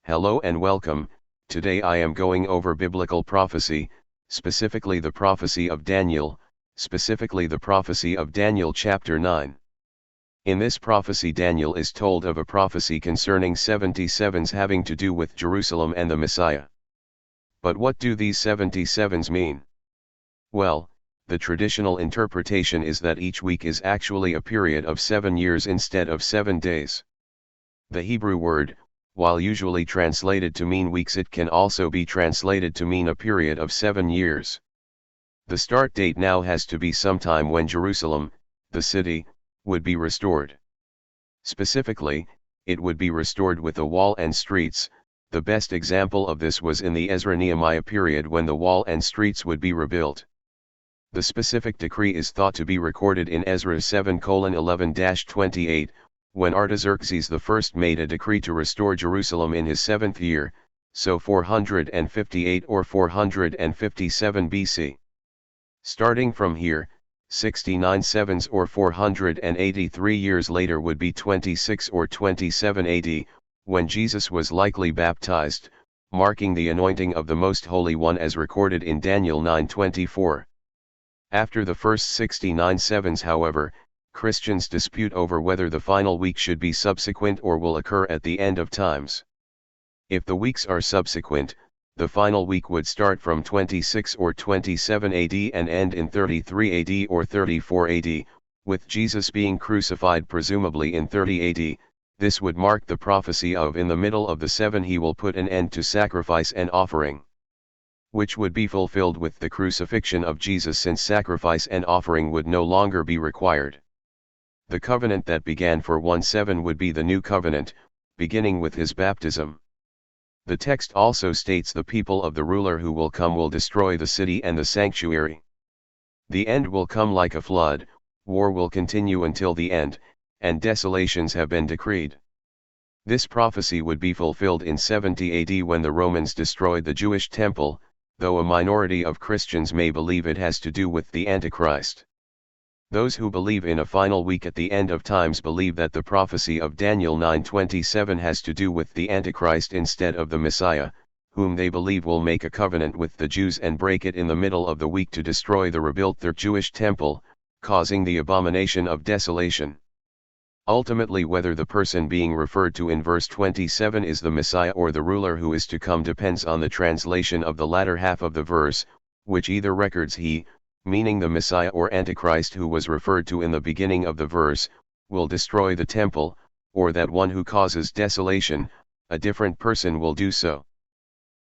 Hello and welcome. Today I am going over biblical prophecy, specifically the prophecy of Daniel, specifically the prophecy of Daniel chapter 9. In this prophecy Daniel is told of a prophecy concerning 77s having to do with Jerusalem and the Messiah. But what do these 77s mean? Well, the traditional interpretation is that each week is actually a period of 7 years instead of 7 days. The Hebrew word, while usually translated to mean weeks, it can also be translated to mean a period of 7 years. The start date now has to be sometime when Jerusalem, the city, would be restored. Specifically, it would be restored with a wall and streets. The best example of this was in the Ezra-Nehemiah period when the wall and streets would be rebuilt. The specific decree is thought to be recorded in Ezra 7:11-28, when Artaxerxes I made a decree to restore Jerusalem in his 7th year, so 458 or 457 BC. Starting from here, 69 sevens or 483 years later would be 26 or 27 AD, when Jesus was likely baptized, marking the anointing of the Most Holy One as recorded in Daniel 9:24. After the first 69 sevens, however, Christians dispute over whether the final week should be subsequent or will occur at the end of times. If the weeks are subsequent, the final week would start from 26 or 27 AD and end in 33 AD or 34 AD, with Jesus being crucified presumably in 30 AD. This would mark the prophecy of in the middle of the 7 he will put an end to sacrifice and offering, which would be fulfilled with the crucifixion of Jesus, since sacrifice and offering would no longer be required. The covenant that began for 1/7 would be the new covenant, beginning with his baptism. The text also states the people of the ruler who will come will destroy the city and the sanctuary. The end will come like a flood, war will continue until the end, and desolations have been decreed. This prophecy would be fulfilled in 70 AD when the Romans destroyed the Jewish temple, though a minority of Christians may believe it has to do with the Antichrist. Those who believe in a final week at the end of times believe that the prophecy of Daniel 9:27 has to do with the Antichrist instead of the Messiah, whom they believe will make a covenant with the Jews and break it in the middle of the week to destroy the rebuilt their Jewish temple, causing the abomination of desolation. Ultimately, whether the person being referred to in verse 27 is the Messiah or the ruler who is to come depends on the translation of the latter half of the verse, which either records he, meaning the Messiah, or Antichrist who was referred to in the beginning of the verse, will destroy the temple, or that one who causes desolation, a different person will do so.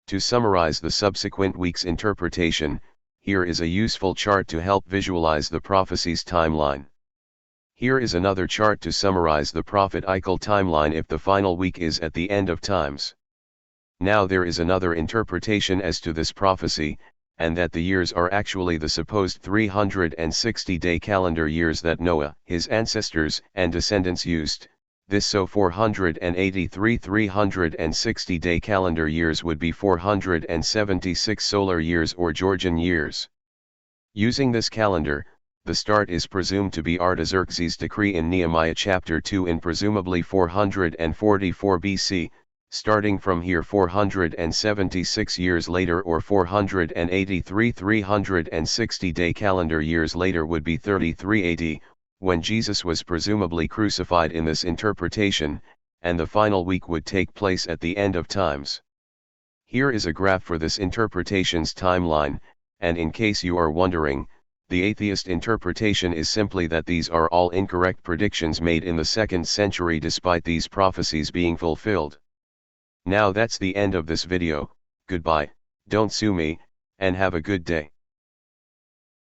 To summarize the subsequent week's interpretation, here is a useful chart to help visualize the prophecy's timeline. Here is another chart to summarize the prophetical timeline if the final week is at the end of times. Now there is another interpretation as to this prophecy, and that the years are actually the supposed 360-day calendar years that Noah, his ancestors and descendants used. This so 483 360-day calendar years would be 476 solar years or Georgian years. Using this calendar, the start is presumed to be Artaxerxes' decree in Nehemiah chapter 2 in presumably 444 BC. Starting from here 476 years later or 483 360-day calendar years later would be 33 AD, when Jesus was presumably crucified in this interpretation, and the final week would take place at the end of times. Here is a graph for this interpretation's timeline, and in case you are wondering, the atheist interpretation is simply that these are all incorrect predictions made in the 2nd century despite these prophecies being fulfilled. Now that's the end of this video. Goodbye, don't sue me, and have a good day.